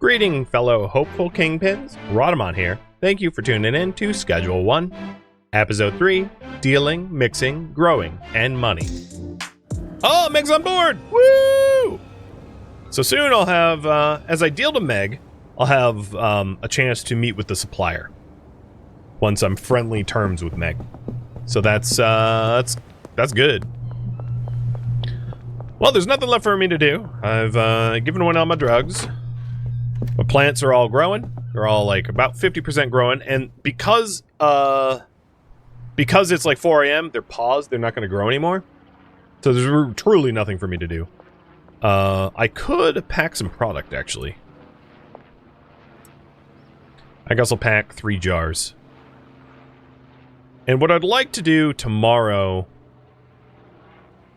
Greeting, fellow hopeful kingpins. Rhadamant here. Thank you for tuning in to Schedule 1, Episode 3, Dealing, Mixing, Growing, and Money. Oh, Meg's on board! Woo! So soon I'll have, as I deal to Meg, I'll have a chance to meet with the supplier once I'm friendly terms with Meg. So that's good. Well, there's nothing left for me to do. I've given away all my drugs. My plants are all growing. They're all like about 50% growing, and because it's like 4 a.m., they're paused. They're not going to grow anymore. So there's truly nothing for me to do. I could pack some product, actually. I guess I'll pack 3 jars. And what I'd like to do tomorrow...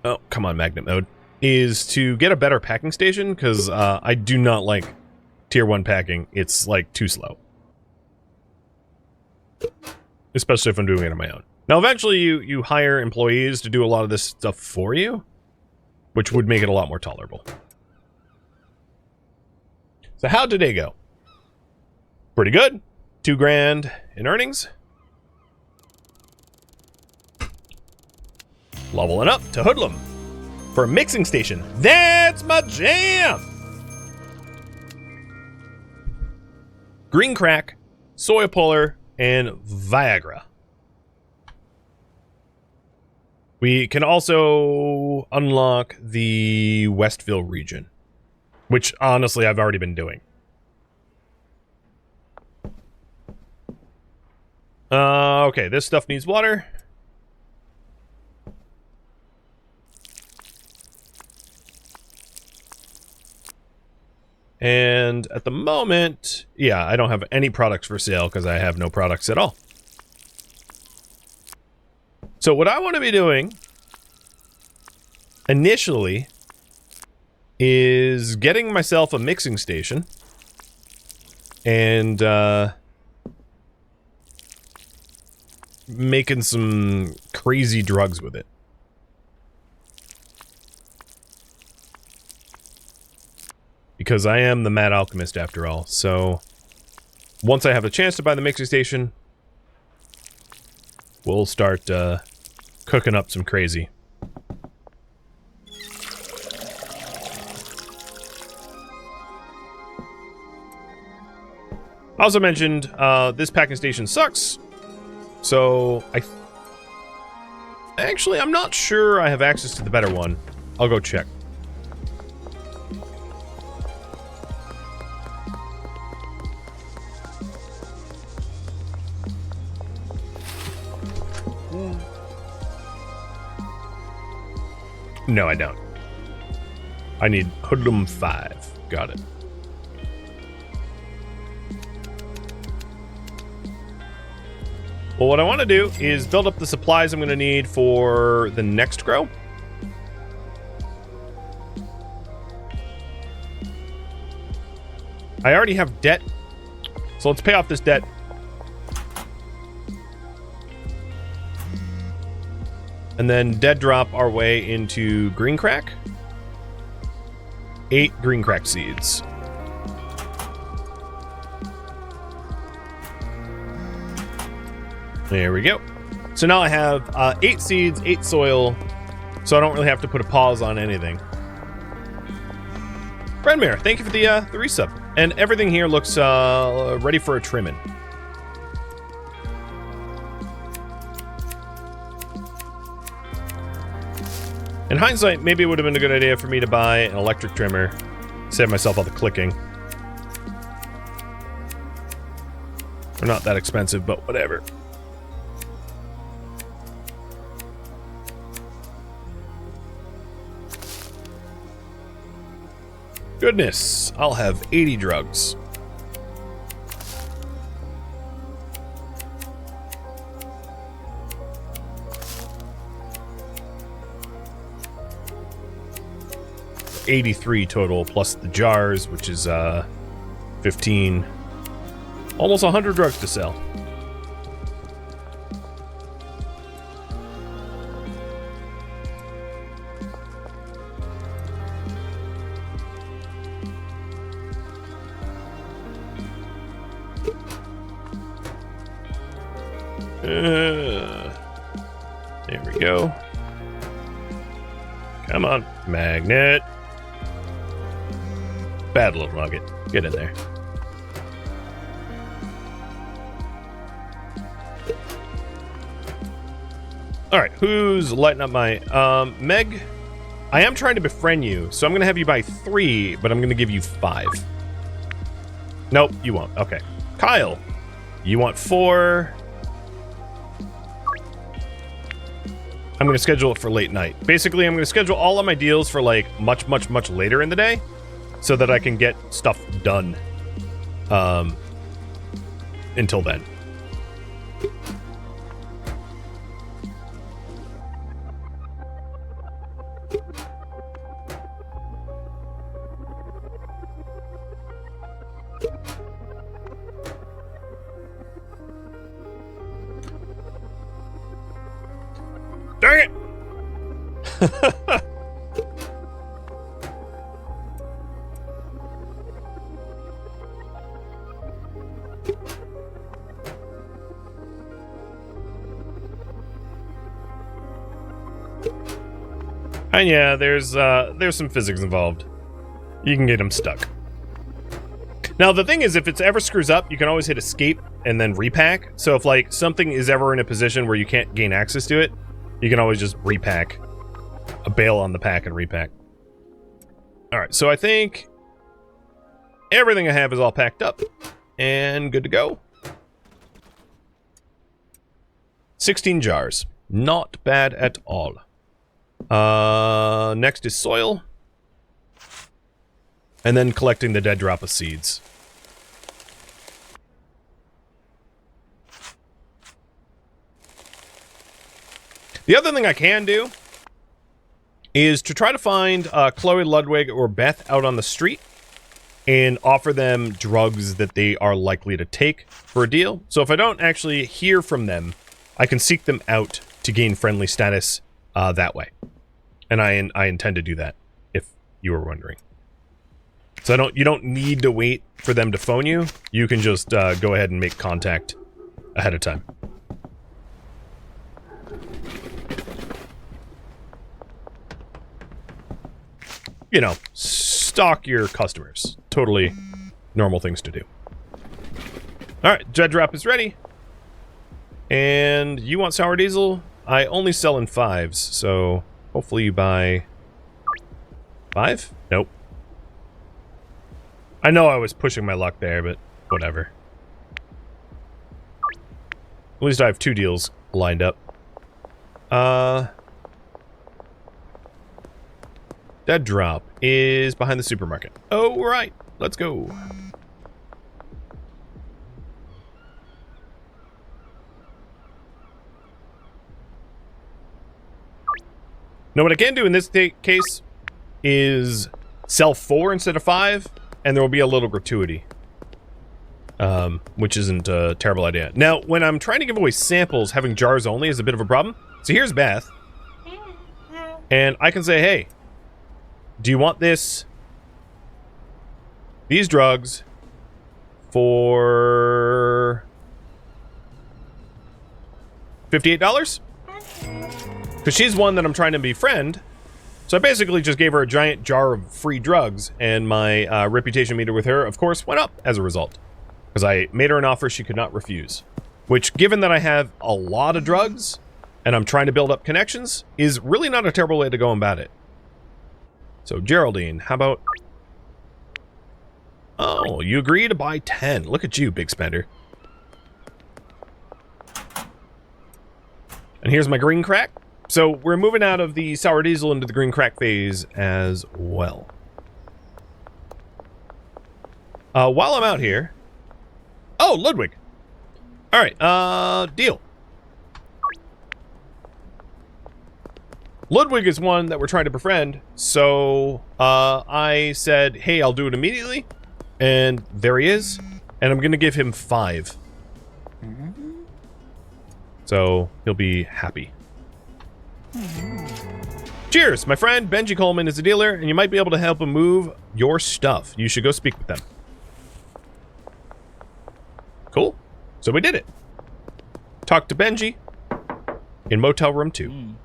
Oh, come on, magnet mode. Is to get a better packing station, because I do not like Tier 1 packing. It's, like, too slow. Especially if I'm doing it on my own. Now, eventually you hire employees to do a lot of this stuff for you, which would make it a lot more tolerable. So how'd today go? Pretty good. $2,000 in earnings. Leveling up to Hoodlum for a mixing station. That's my jam! Green crack, soy puller, and Viagra. We can also unlock the Westville region, which honestly I've already been doing. Okay, this stuff needs water. And at the moment, yeah, I don't have any products for sale because I have no products at all. So what I want to be doing initially is getting myself a mixing station and making some crazy drugs with it. Because I am the mad alchemist after all, so once I have a chance to buy the mixing station, we'll start cooking up some crazy. I also mentioned this packing station sucks, so actually I'm not sure I have access to the better one. I'll go check. No, I don't. I need Hoodlum 5. Got it. Well, what I want to do is build up the supplies I'm going to need for the next grow. I already have debt, so let's pay off this debt. And then dead drop our way into green crack. 8 green crack seeds. There we go. So now I have 8 seeds, 8 soil, so I don't really have to put a pause on anything. Redmare, thank you for the resub. And everything here looks ready for a trimming. In hindsight, maybe it would have been a good idea for me to buy an electric trimmer, save myself all the clicking. They're not that expensive, but whatever. Goodness, I'll have 80 drugs. $83 total, plus the jars, which is 15. Almost 100 drugs to sell. There we go. Come on, magnet. Bad little nugget. Get in there. All right, who's lighting up my... Meg, I am trying to befriend you, so I'm going to have you buy 3, but I'm going to give you 5. Nope, you won't. Okay. Kyle, you want 4. I'm going to schedule it for late night. Basically, I'm going to schedule all of my deals for, like, much later in the day so that I can get stuff done until then. Dang it! And yeah, there's some physics involved. You can get him stuck. Now the thing is, if it ever screws up, you can always hit escape and then repack. So if like something is ever in a position where you can't gain access to it, you can always just repack, bail on the pack and repack. All right, so I think everything I have is all packed up and good to go. 16 jars, not bad at all. Next is soil, and then collecting the dead drop of seeds. The other thing I can do is to try to find Chloe, Ludwig, or Beth out on the street and offer them drugs that they are likely to take for a deal. So if I don't actually hear from them, I can seek them out to gain friendly status that way. And I intend to do that, if you were wondering. So you don't need to wait for them to phone you. You can just go ahead and make contact ahead of time. You know, stalk your customers. Totally normal things to do. Alright, Jet Drop is ready. And you want sour diesel? I only sell in 5s, so hopefully you buy 5? Nope. I know I was pushing my luck there, but whatever. At least I have 2 deals lined up. Dead Drop is behind the supermarket. Oh, right. Let's go. Now, what I can do in this case is sell 4 instead of 5, and there will be a little gratuity. Which isn't a terrible idea. Now, when I'm trying to give away samples, having jars only is a bit of a problem. So here's Beth. And I can say, hey, do you want these drugs for $58? Because she's one that I'm trying to befriend. So I basically just gave her a giant jar of free drugs, and my reputation meter with her, of course, went up as a result. Because I made her an offer she could not refuse. Which, given that I have a lot of drugs, and I'm trying to build up connections, is really not a terrible way to go about it. So, Geraldine, how about... Oh, you agree to buy 10. Look at you, big spender. And here's my green crack. So, we're moving out of the sour diesel into the green crack phase as well. While I'm out here... Oh, Ludwig! Alright, deal. Ludwig is one that we're trying to befriend, so I said, hey, I'll do it immediately, and there he is, and I'm gonna give him 5. So he'll be happy. Cheers, my friend. Benji Coleman is a dealer, and you might be able to help him move your stuff. You should go speak with them. Cool. So we did it. talk to Benji in motel room 2. Do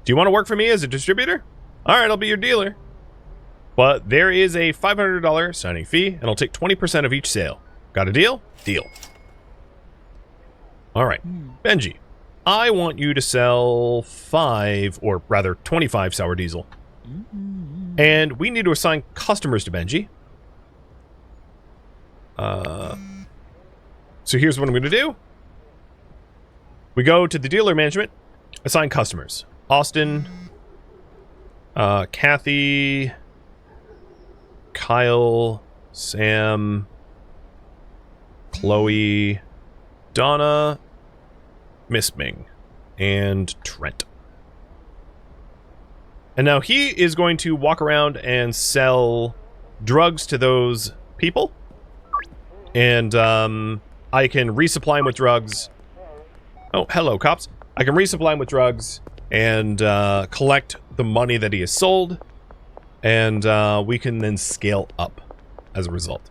you want to work for me as a distributor? Alright, I'll be your dealer. But there is a $500 signing fee, and I'll take 20% of each sale. Got a deal? Deal. Alright, Benji, I want you to sell 25 sour diesel. And we need to assign customers to Benji. So here's what I'm going to do. We go to the dealer management, assign customers. Austin, Kathy, Kyle, Sam, Chloe, Donna, Miss Ming, and Trent. And now he is going to walk around and sell drugs to those people. And I can resupply him with drugs. Oh, hello, cops. I can resupply him with drugs and collect the money that he has sold. And we can then scale up as a result.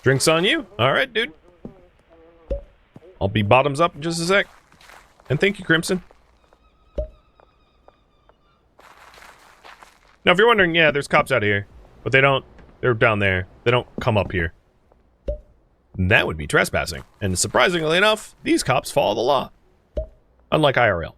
Drinks on you? Alright, dude. I'll be bottoms up in just a sec. And thank you, Crimson. Now, if you're wondering, yeah, there's cops out here. But they're down there. They don't come up here. That would be trespassing. And surprisingly enough, these cops follow the law. Unlike IRL.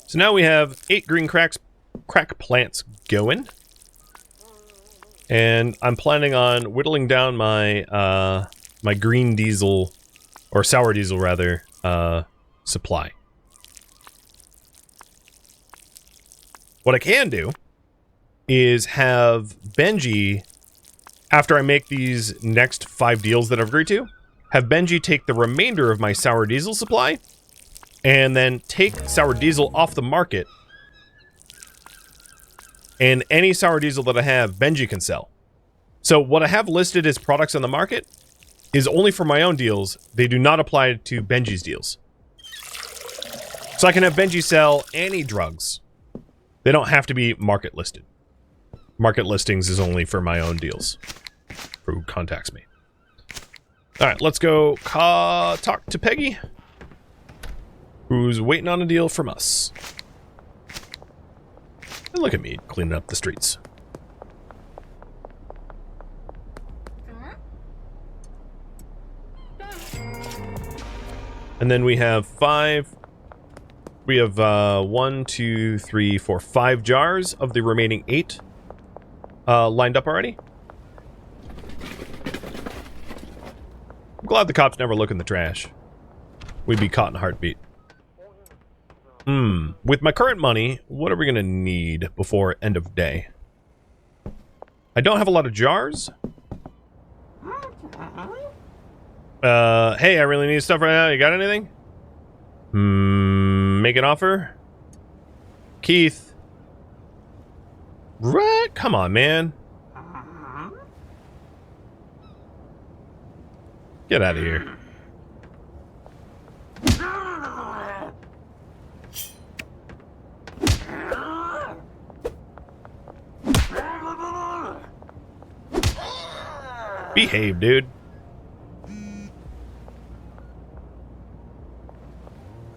So now we have 8 green crack plants going. And I'm planning on whittling down my my green diesel, or sour diesel rather, supply. What I can do is have Benji, after I make these next 5 deals that I've agreed to, have Benji take the remainder of my sour diesel supply and then take sour diesel off the market. And any sour diesel that I have, Benji can sell. So what I have listed as products on the market is only for my own deals. They do not apply to Benji's deals. So I can have Benji sell any drugs. They don't have to be market listed. Market listings is only for my own deals. For who contacts me. Alright, let's go talk to Peggy, who's waiting on a deal from us. And look at me cleaning up the streets. And then we have 5. We have 1, 2, 3, 4, 5 jars of the remaining 8 lined up already. I'm glad the cops never look in the trash. We'd be caught in a heartbeat. With my current money, what are we gonna need before end of day? I don't have a lot of jars. Hey, I really need stuff right now. You got anything? Make an offer. Keith. Right? Come on, man. Get out of here. Behave, dude.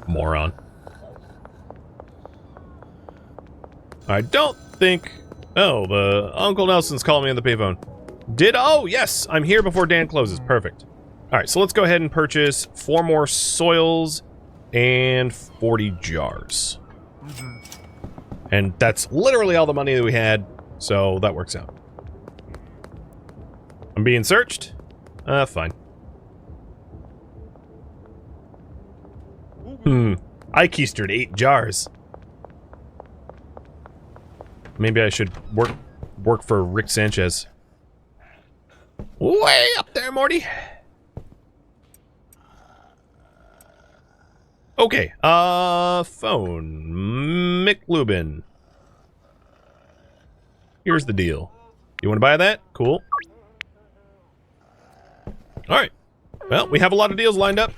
Moron. I don't think... Oh, the Uncle Nelson's calling me on the payphone. Oh, yes! I'm here before Dan closes. Perfect. Alright, so let's go ahead and purchase 4 more soils and 40 jars. And that's literally all the money that we had, so that works out. I'm being searched? Fine. I keistered 8 jars. Maybe I should work for Rick Sanchez. Way up there, Morty. Okay, phone. Mick Lubin. Here's the deal. You want to buy that? Cool. Alright. Well, we have a lot of deals lined up.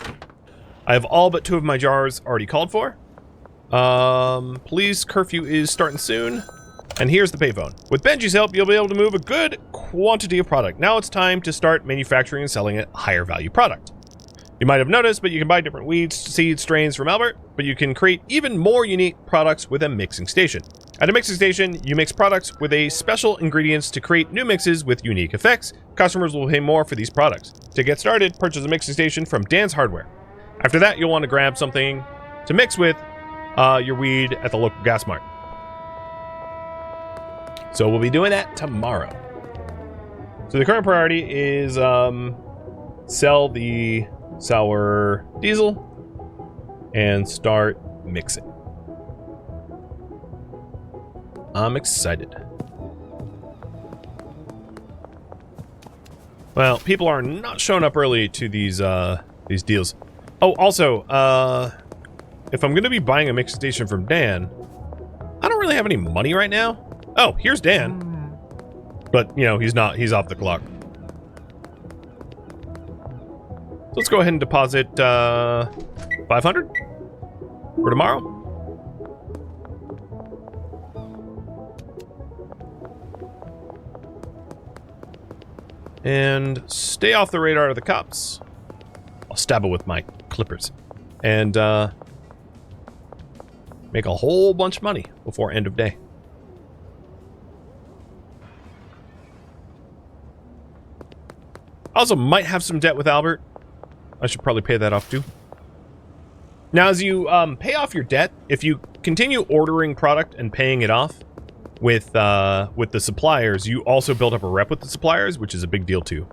I have all but 2 of my jars already called for. Police curfew is starting soon. And here's the payphone. With Benji's help, you'll be able to move a good quantity of product. Now it's time to start manufacturing and selling a higher value product. You might have noticed, but you can buy different weeds, seeds, strains from Albert, but you can create even more unique products with a mixing station. At a mixing station, you mix products with a special ingredients to create new mixes with unique effects. Customers will pay more for these products. To get started, purchase a mixing station from Dan's Hardware. After that, you'll want to grab something to mix with your weed at the local gas mart. So we'll be doing that tomorrow. So the current priority is sell the sour diesel and start mixing. I'm excited. Well, people are not showing up early to these deals. Oh, also, if I'm going to be buying a mixing station from Dan, I don't really have any money right now. Oh, here's Dan. But, you know, he's off the clock. So let's go ahead and deposit 500 for tomorrow. And stay off the radar of the cops. I'll stab it with my clippers. And make a whole bunch of money before end of day. Also might have some debt with Albert. I should probably pay that off too. Now, as you pay off your debt, if you continue ordering product and paying it off with the suppliers, you also build up a rep with the suppliers, which is a big deal too.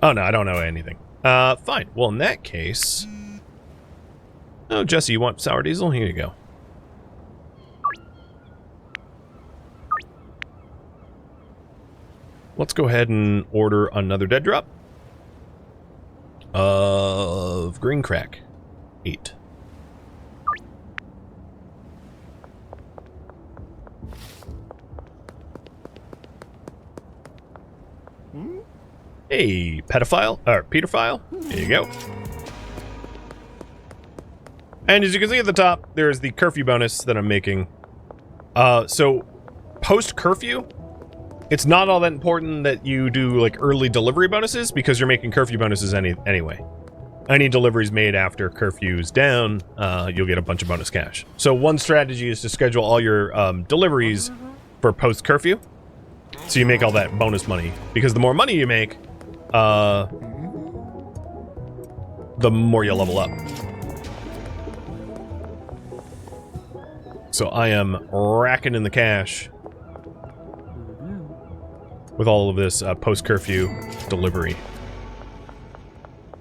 Oh no, I don't know anything. Fine. Well, in that case... Oh, Jesse, you want sour diesel? Here you go. Let's go ahead and order another dead drop of green crack. 8. Hey, pedophile, or pedophile. There you go. And as you can see at the top, there's the curfew bonus that I'm making. So post-curfew, it's not all that important that you do like early delivery bonuses because you're making curfew bonuses anyway. Any deliveries made after curfew's down, you'll get a bunch of bonus cash. So one strategy is to schedule all your deliveries for post-curfew. So you make all that bonus money. Because the more money you make, the more you level up. So I am racking in the cash with all of this post-curfew delivery.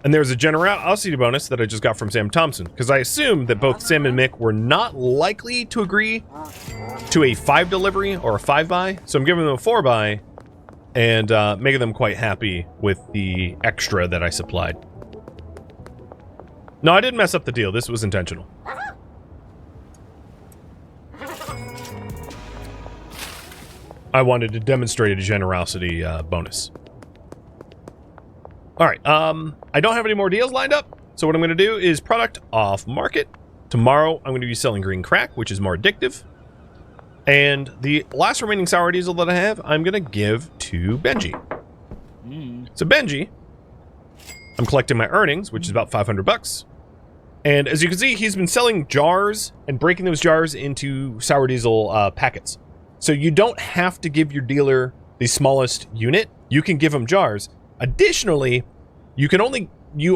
And there's a generosity bonus that I just got from Sam Thompson, because I assumed that both Sam and Mick were not likely to agree to a 5 delivery or a 5 buy, so I'm giving them a 4 buy and making them quite happy with the extra that I supplied. No, I didn't mess up the deal. This was intentional. I wanted to demonstrate a generosity bonus. Alright, I don't have any more deals lined up, so what I'm going to do is product off market. Tomorrow, I'm going to be selling green crack, which is more addictive. And the last remaining sour diesel that I have, I'm going to give to Benji. So Benji, I'm collecting my earnings, which is about 500 bucks. And as you can see, he's been selling jars and breaking those jars into sour diesel packets. So you don't have to give your dealer the smallest unit. You can give him jars. Additionally, you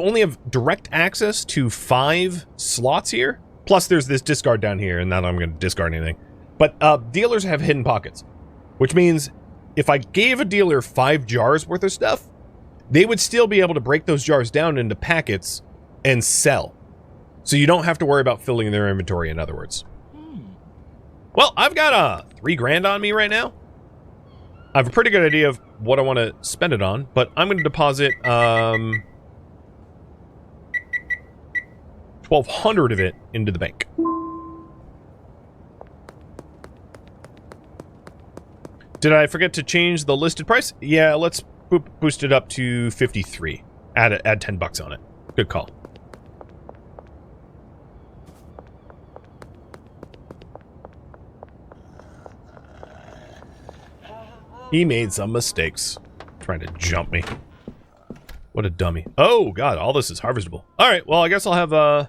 only have direct access to 5 slots here. Plus there's this discard down here, and not that I'm going to discard anything. But dealers have hidden pockets, which means if I gave a dealer 5 jars worth of stuff, they would still be able to break those jars down into packets and sell. So you don't have to worry about filling their inventory, in other words. Well, I've got 3 grand on me right now. I have a pretty good idea of what I want to spend it on, but I'm going to deposit 1,200 of it into the bank. Did I forget to change the listed price? Yeah, let's boost it up to 53. Add $10 on it. Good call. He made some mistakes. Trying to jump me. What a dummy. Oh, God, all this is harvestable. All right, well, I guess I'll have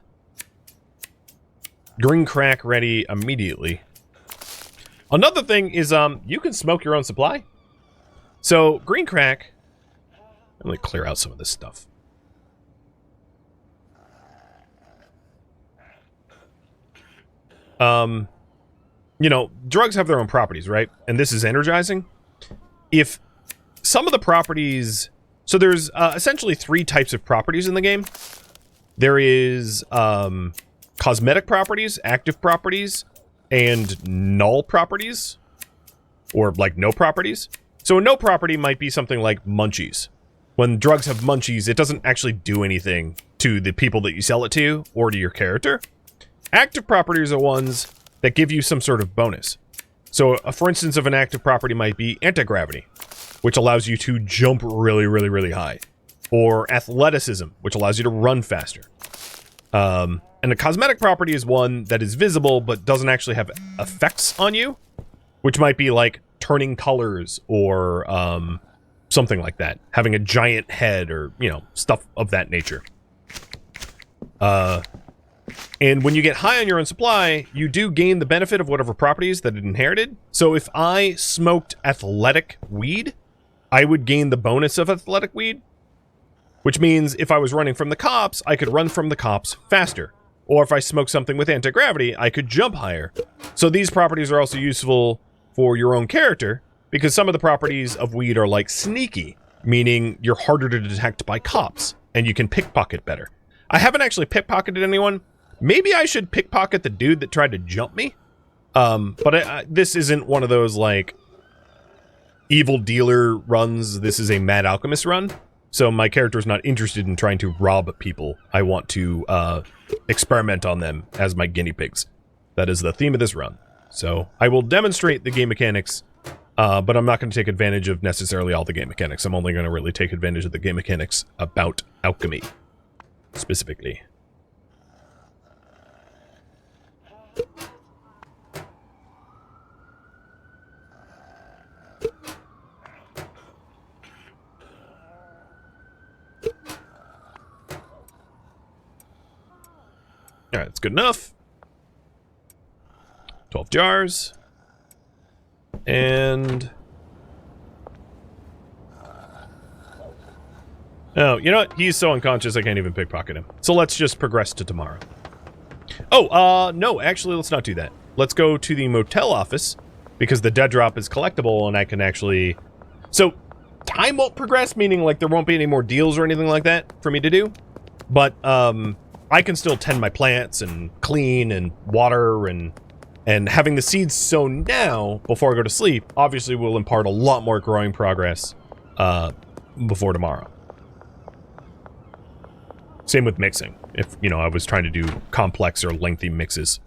green crack ready immediately. Another thing is, you can smoke your own supply. So, green crack... Let me clear out some of this stuff. You know, drugs have their own properties, right? And this is energizing. If some of the properties... So there's essentially 3 types of properties in the game. There is cosmetic properties, active properties, and null properties. Or, like, no properties. So a no property might be something like munchies. When drugs have munchies, it doesn't actually do anything to the people that you sell it to or to your character. Active properties are ones that give you some sort of bonus. So, for instance, of an active property might be anti-gravity, which allows you to jump really, really, really high. Or athleticism, which allows you to run faster. And a cosmetic property is one that is visible but doesn't actually have effects on you, which might be like turning colors or something like that. Having a giant head or, you know, stuff of that nature. And when you get high on your own supply, you do gain the benefit of whatever properties that it inherited. So if I smoked athletic weed, I would gain the bonus of athletic weed. Which means if I was running from the cops, I could run from the cops faster. Or if I smoked something with anti-gravity, I could jump higher. So these properties are also useful for your own character, because some of the properties of weed are like sneaky, meaning you're harder to detect by cops, and you can pickpocket better. I haven't actually pickpocketed anyone. Maybe I should pickpocket the dude that tried to jump me. But this isn't one of those, like, evil dealer runs. This is a Mad Alchemist run. So my character is not interested in trying to rob people. I want to experiment on them as my guinea pigs. That is the theme of this run. So I will demonstrate the game mechanics, but I'm not going to take advantage of necessarily all the game mechanics. I'm only going to really take advantage of the game mechanics about alchemy, specifically. All right, that's good enough. 12 jars. And... oh, you know what? He's so unconscious I can't even pickpocket him. So let's just progress to tomorrow. Oh, no, actually, let's not do that. Let's go to the motel office, because the dead drop is collectible, and I can actually... So, time won't progress, meaning, like, there won't be any more deals or anything like that for me to do. But, I can still tend my plants and clean and water and having the seeds sown now before I go to sleep obviously will impart a lot more growing progress before tomorrow. Same with mixing. If, you know, I was trying to do complex or lengthy mixes.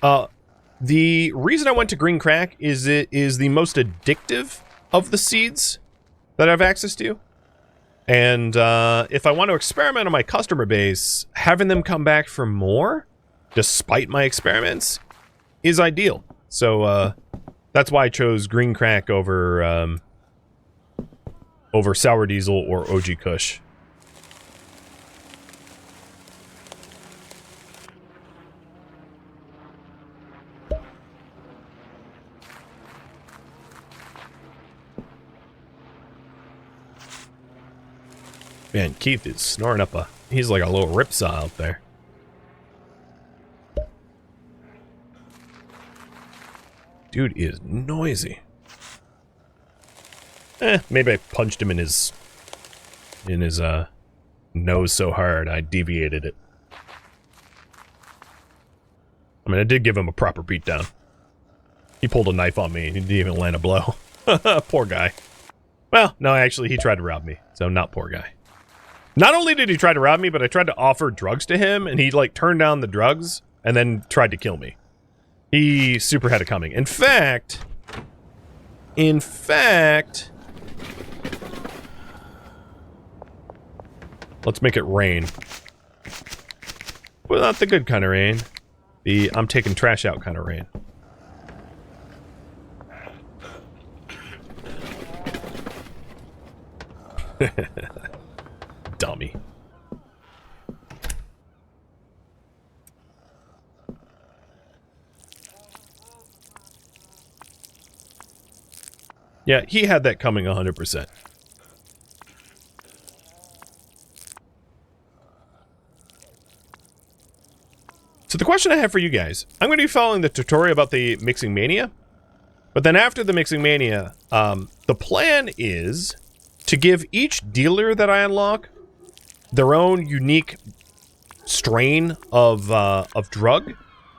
The reason I went to green crack is it is the most addictive of the seeds that I have access to. And if I want to experiment on my customer base, having them come back for more, despite my experiments, is ideal. So that's why I chose green crack over over sour diesel or OG Kush. Man, Keith is snoring up he's like a little ripsaw out there. Dude is noisy. Maybe I punched him in his nose so hard I deviated it. I mean, I did give him a proper beatdown. He pulled a knife on me and he didn't even land a blow. Poor guy. Well, no, actually, he tried to rob me, so not poor guy. Not only did he try to rob me, but I tried to offer drugs to him, and he, like, turned down the drugs and then tried to kill me. He super had it coming. In fact... Let's make it rain. Well, not the good kind of rain. The I'm taking trash out kind of rain. Dummy. Yeah, he had that coming 100%. So the question I have for you guys, I'm going to be following the tutorial about the Mixing Mania. But then after the Mixing Mania, the plan is to give each dealer that I unlock their own unique strain of drug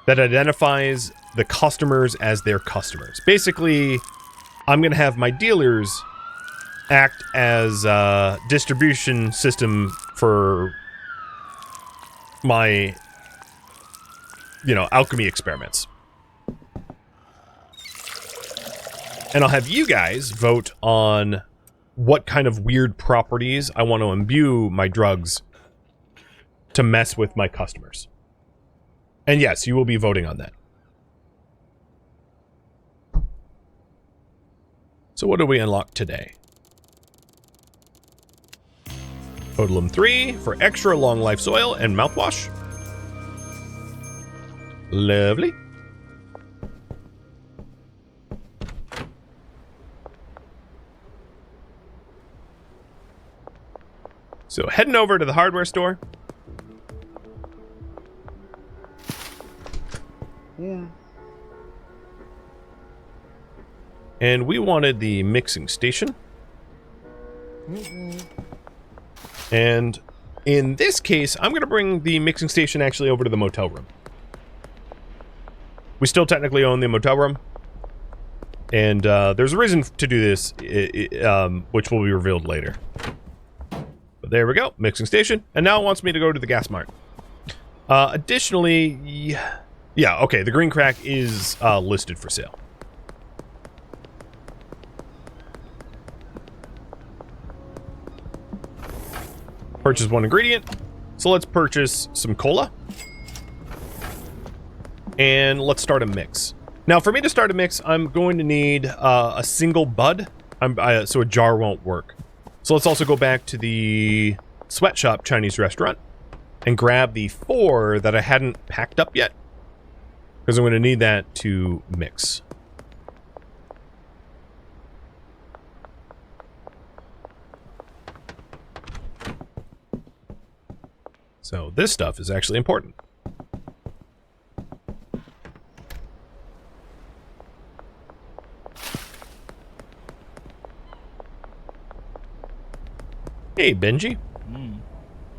that identifies the customers as their customers. Basically, I'm going to have my dealers act as a distribution system for my, you know, alchemy experiments. And I'll have you guys vote on what kind of weird properties I want to imbue my drugs to mess with my customers. And yes, you will be voting on that. So what do we unlock today? Odalum 3 for extra long life soil and mouthwash. Lovely. So heading over to the hardware store. Yeah. And we wanted the mixing station. And in this case, I'm going to bring the mixing station actually over to the motel room. We still technically own the motel room. And there's a reason to do this, which will be revealed later. But there we go, mixing station. And now it wants me to go to the gas mart. Additionally, yeah, okay, the green crack is listed for sale. Purchase one ingredient. So let's purchase some cola. And let's start a mix. Now, for me to start a mix, I'm going to need a single bud, so a jar won't work. So let's also go back to the sweatshop Chinese restaurant and grab the 4 that I hadn't packed up yet, because I'm going to need that to mix. So this stuff is actually important. Hey, Benji.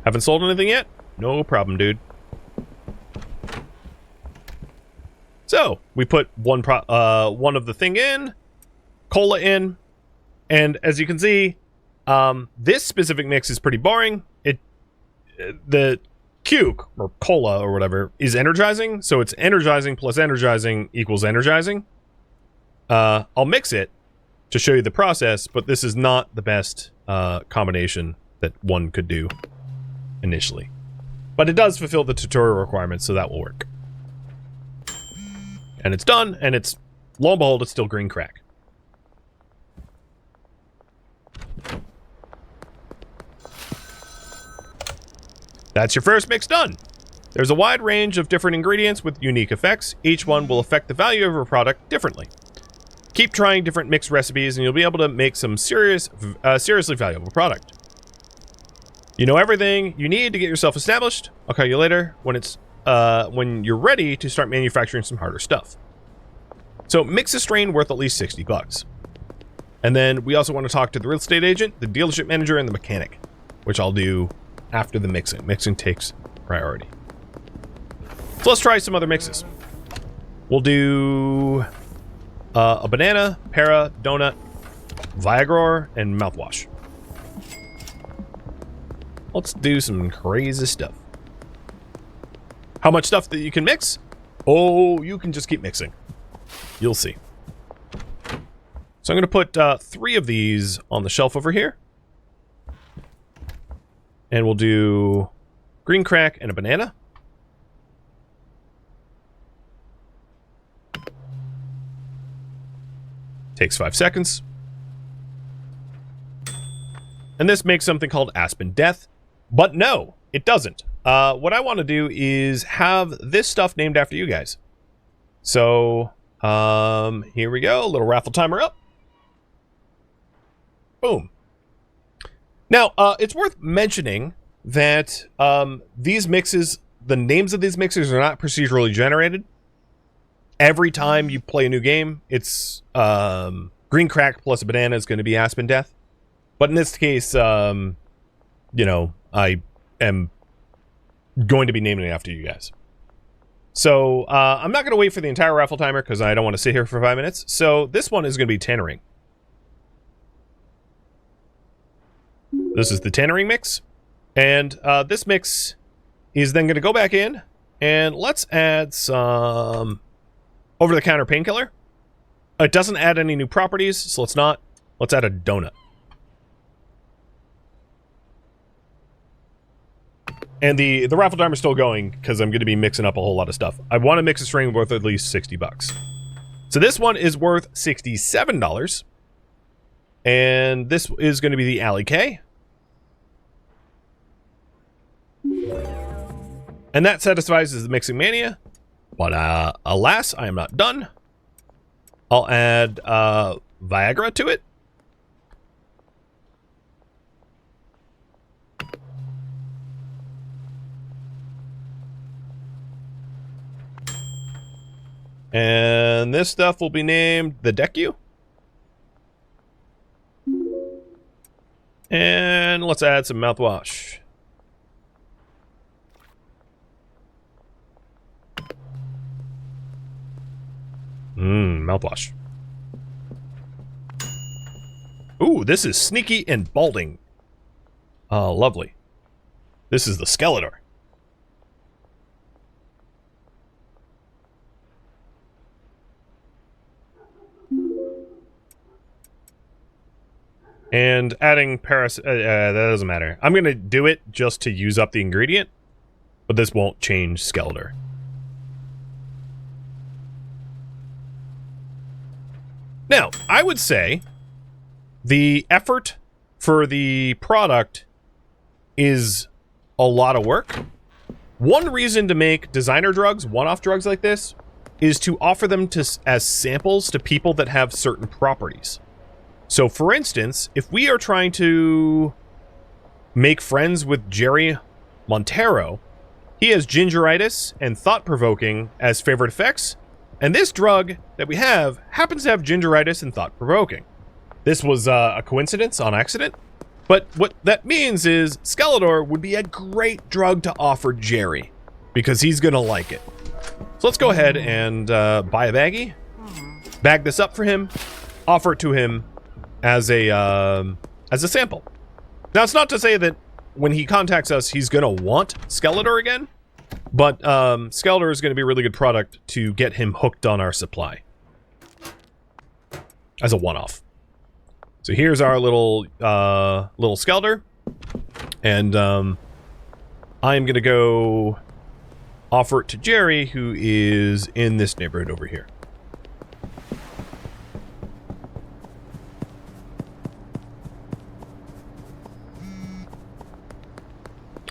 Haven't sold anything yet? No problem, dude. So, we put one of the thing in, cola in, and as you can see, this specific mix is pretty boring. The Cuke, or cola, or whatever, is energizing, so it's energizing plus energizing equals energizing. I'll mix it to show you the process, but this is not the best combination that one could do initially. But it does fulfill the tutorial requirements, so that will work. And it's done, and it's, lo and behold, it's still green crack. That's your first mix done. There's a wide range of different ingredients with unique effects. Each one will affect the value of your product differently. Keep trying different mix recipes and you'll be able to make some seriously valuable product. You know everything you need to get yourself established. I'll call you later when you're ready to start manufacturing some harder stuff. So mix a strain worth at least 60 bucks. And then we also want to talk to the real estate agent, the dealership manager, and the mechanic, which I'll do after the mixing. Mixing takes priority. So let's try some other mixes. We'll do a banana, para, donut, Viagra, and mouthwash. Let's do some crazy stuff. How much stuff that you can mix? Oh, you can just keep mixing. You'll see. So I'm going to put 3 of these on the shelf over here. And we'll do green crack and a banana. Takes 5 seconds. And this makes something called Aspen Death. But no, it doesn't. What I want to do is have this stuff named after you guys. So, here we go. A little raffle timer up. Boom. Now, it's worth mentioning that these mixes, the names of these mixes are not procedurally generated. Every time you play a new game, it's green crack plus a banana is going to be Aspen Death. But in this case, you know, I am going to be naming it after you guys. So, I'm not going to wait for the entire raffle timer because I don't want to sit here for 5 minutes. So, this one is going to be tannering. This is the tannering mix. And this mix is then going to go back in. And let's add some over-the-counter painkiller. It doesn't add any new properties, so let's not. Let's add a donut. And the raffle timer is still going because I'm going to be mixing up a whole lot of stuff. I want to mix a string worth at least 60 bucks. So this one is worth $67. And this is going to be the Alley K. And that satisfies the mixing mania. But alas, I am not done. I'll add Viagra to it. And this stuff will be named the Decu. And let's add some mouthwash. Mouthwash. Ooh, this is sneaky and balding. Oh, lovely. This is the Skeletor. And adding that doesn't matter. I'm going to do it just to use up the ingredient, but this won't change Skeletor. Now, I would say the effort for the product is a lot of work. One reason to make designer drugs, one-off drugs like this, is to offer them as samples to people that have certain properties. So, for instance, if we are trying to make friends with Jerry Montero, he has gingeritis and thought-provoking as favorite effects, and this drug that we have happens to have gingeritis and thought-provoking. This was a coincidence on accident, but what that means is Skeletor would be a great drug to offer Jerry, because he's going to like it. So let's go ahead and buy a baggie, bag this up for him, offer it to him as a sample. Now, it's not to say that when he contacts us, he's going to want Skeletor again, but Skeletor is going to be a really good product to get him hooked on our supply as a one-off. So here's our little Skeletor, and I'm going to go offer it to Jerry, who is in this neighborhood over here.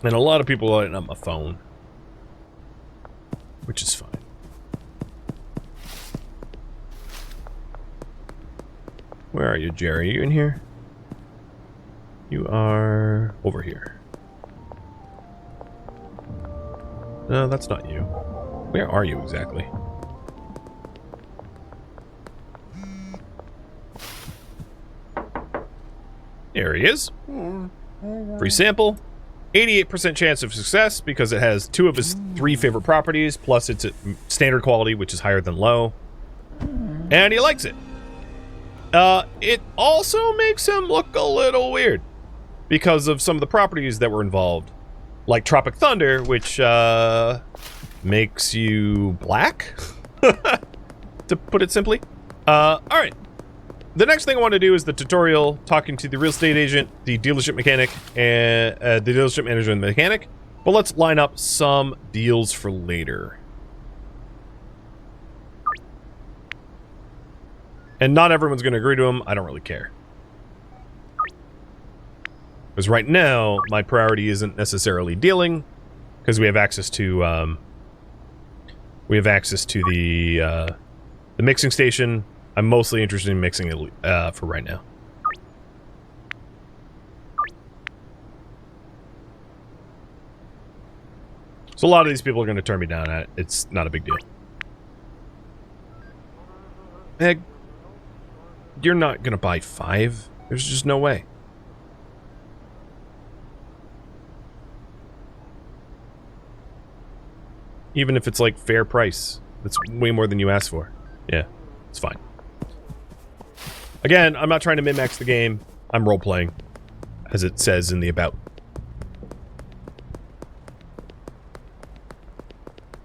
And a lot of people are lighting up my phone, which is fine. Where are you, Jerry? Are you in here? You are over here. No, that's not you. Where are you exactly? There he is. Free sample. 88% chance of success because it has 2 of his 3 favorite properties, plus it's at standard quality, which is higher than low. And he likes it. It also makes him look a little weird because of some of the properties that were involved, like Tropic Thunder, which makes you black, to put it simply. All right. The next thing I want to do is the tutorial, talking to the real estate agent, the dealership mechanic, and the dealership manager and the mechanic. But let's line up some deals for later. And not everyone's going to agree to them. I don't really care. Because right now, my priority isn't necessarily dealing, because we have access to the mixing station. I'm mostly interested in mixing it for right now. So a lot of these people are going to turn me down at it. It's not a big deal. Egg, you're not going to buy 5. There's just no way. Even if it's like fair price. That's way more than you asked for. Yeah, it's fine. Again, I'm not trying to min-max the game. I'm role-playing, as it says in the about.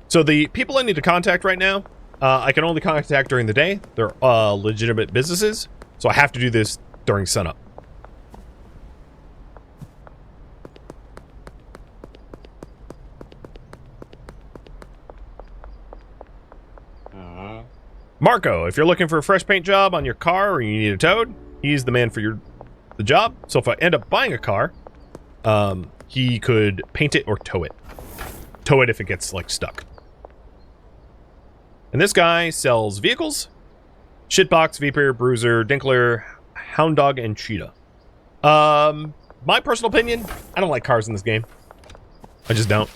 So the people I need to contact right now, I can only contact during the day. They're legitimate businesses, so I have to do this during sunup. Marco, if you're looking for a fresh paint job on your car or you need a toad, he's the man for the job. So if I end up buying a car, he could paint it or tow it. Tow it if it gets, like, stuck. And this guy sells vehicles. Shitbox, Viper, Bruiser, Dinkler, Hound Dog, and Cheetah. My personal opinion, I don't like cars in this game. I just don't.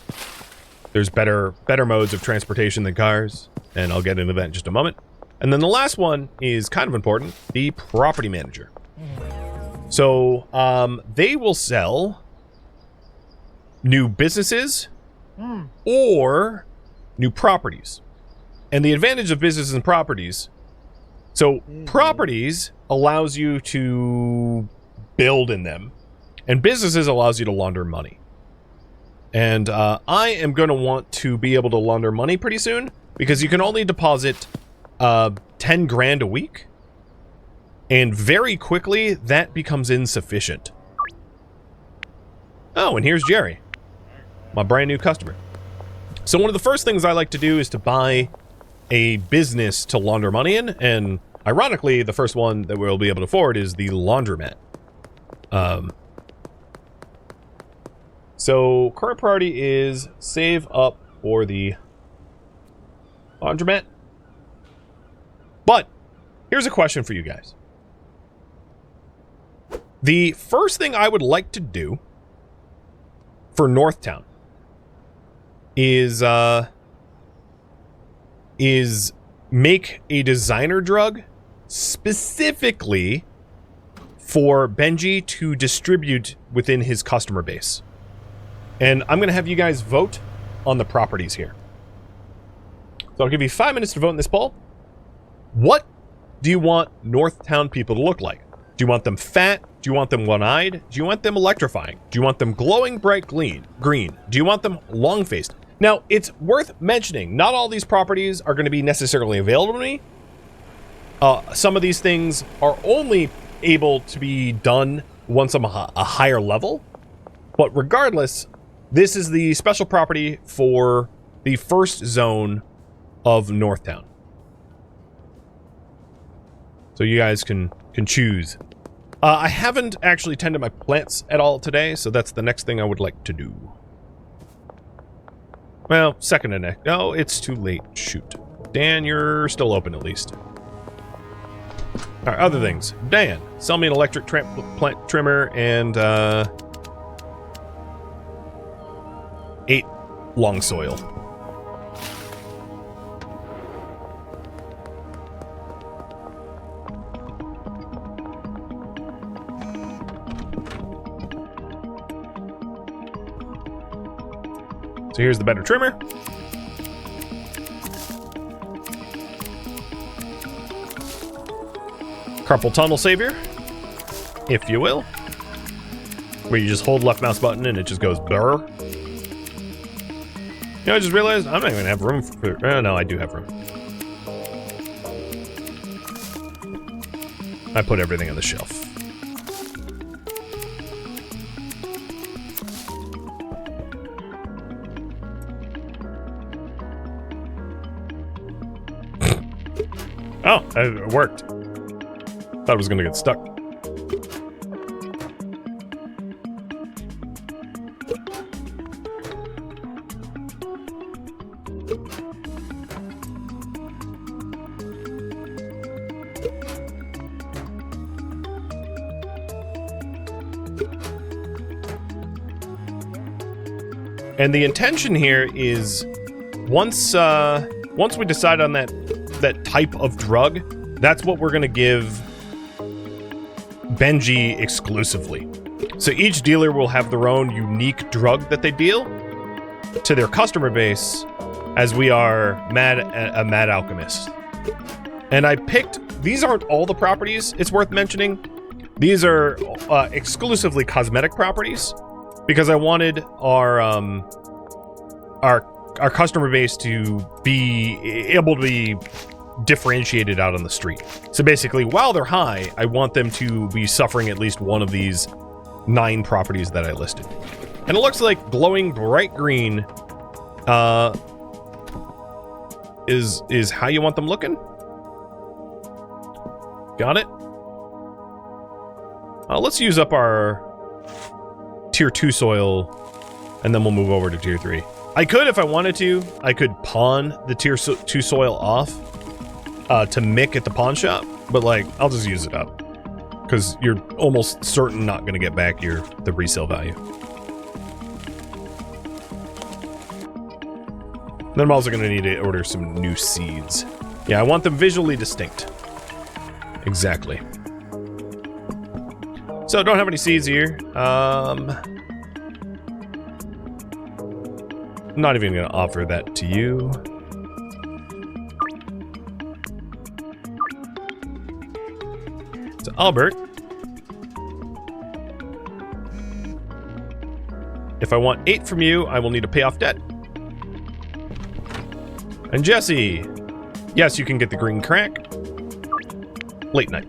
There's better modes of transportation than cars, and I'll get into that in just a moment. And then the last one is kind of important, the property manager. So, they will sell new businesses or new properties. And the advantage of businesses and properties, so properties allows you to build in them, and businesses allows you to launder money. And I am going to want to be able to launder money pretty soon, because you can only deposit 10 grand a week, and very quickly that becomes insufficient. Oh, and here's Jerry, my brand new customer. So one of the first things I like to do is to buy a business to launder money in, and ironically, the first one that we'll be able to afford is the laundromat. So current priority is save up for the laundromat. But here's a question for you guys. The first thing I would like to do for Northtown is make a designer drug specifically for Benji to distribute within his customer base. And I'm going to have you guys vote on the properties here. So I'll give you 5 minutes to vote in this poll. What do you want Northtown people to look like? Do you want them fat? Do you want them one-eyed? Do you want them electrifying? Do you want them glowing bright green? Do you want them long-faced? Now, it's worth mentioning, not all these properties are going to be necessarily available to me. Some of these things are only able to be done once I'm a higher level. But regardless, this is the special property for the first zone of Northtown. So you guys can choose. I haven't actually tended my plants at all today, so that's the next thing I would like to do. Well, second to next. No, it's too late. Shoot. Dan, you're still open at least. Alright, other things. Dan, sell me an electric plant trimmer and 8 long soil. So here's the better trimmer. Carpal tunnel savior, if you will. where you just hold left mouse button and it just goes blur. You know, I just realized I'm not even gonna have room for. No, I do have room. I put everything on the shelf. Oh, it worked. Thought it was gonna get stuck. And the intention here is once we decide on that type of drug, that's what we're going to give Benji exclusively. So each dealer will have their own unique drug that they deal to their customer base, as we are a mad alchemist. And I picked, these aren't all the properties, it's worth mentioning. These are exclusively cosmetic properties, because I wanted our customer base to be able to be differentiated out on the street. So basically, while they're high, I want them to be suffering at least one of these 9 properties that I listed. And it looks like glowing bright green is how you want them looking. Got it? Let's use up our tier 2 soil, and then we'll move over to tier 3. I could, if I wanted to, I could pawn the tier 2 soil off to Mick at the pawn shop, but like, I'll just use it up, because you're almost certain not going to get back the resale value. Then I'm also going to need to order some new seeds. Yeah, I want them visually distinct. Exactly. So, don't have any seeds here. Not even going to offer that to you. So, Albert. If I want 8 from you, I will need to pay off debt. And Jesse. Yes, you can get the green crack. Late night.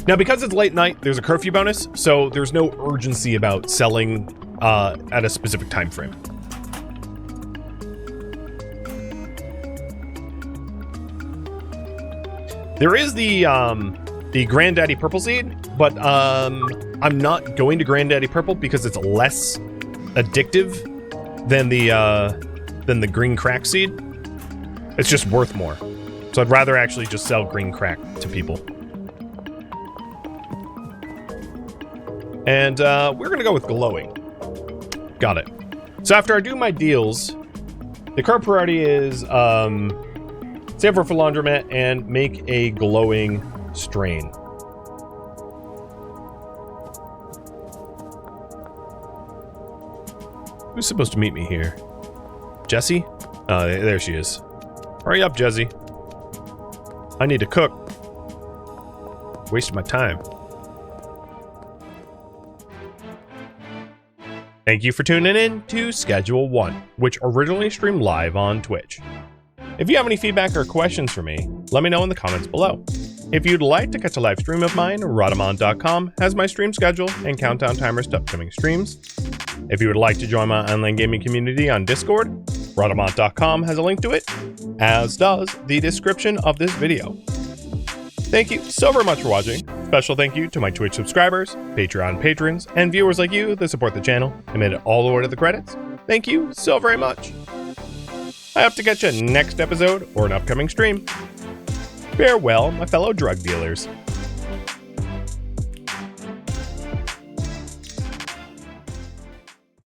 Now, because it's late night, there's a curfew bonus, so there's no urgency about selling at a specific time frame. There is the Granddaddy Purple seed, but I'm not going to Granddaddy Purple because it's less addictive than the green crack seed. It's just worth more. So I'd rather actually just sell green crack to people. And we're gonna go with glowing. Got it. So after I do my deals, the current priority is save for Rhadamant and make a glowing strain. Who's supposed to meet me here? Jessie? Oh, there she is. Hurry up, Jessie. I need to cook. Wasted my time. Thank you for tuning in to Schedule 1, which originally streamed live on Twitch. If you have any feedback or questions for me, let me know in the comments below. If you'd like to catch a live stream of mine, Rhadamant.com has my stream schedule and countdown timers to upcoming streams. If you would like to join my online gaming community on Discord, Rhadamant.com has a link to it, as does the description of this video. Thank you so very much for watching. Special thank you to my Twitch subscribers, Patreon patrons, and viewers like you that support the channel and made it all the way to the credits. Thank you so very much. I hope to catch you next episode or an upcoming stream. Farewell, my fellow drug dealers.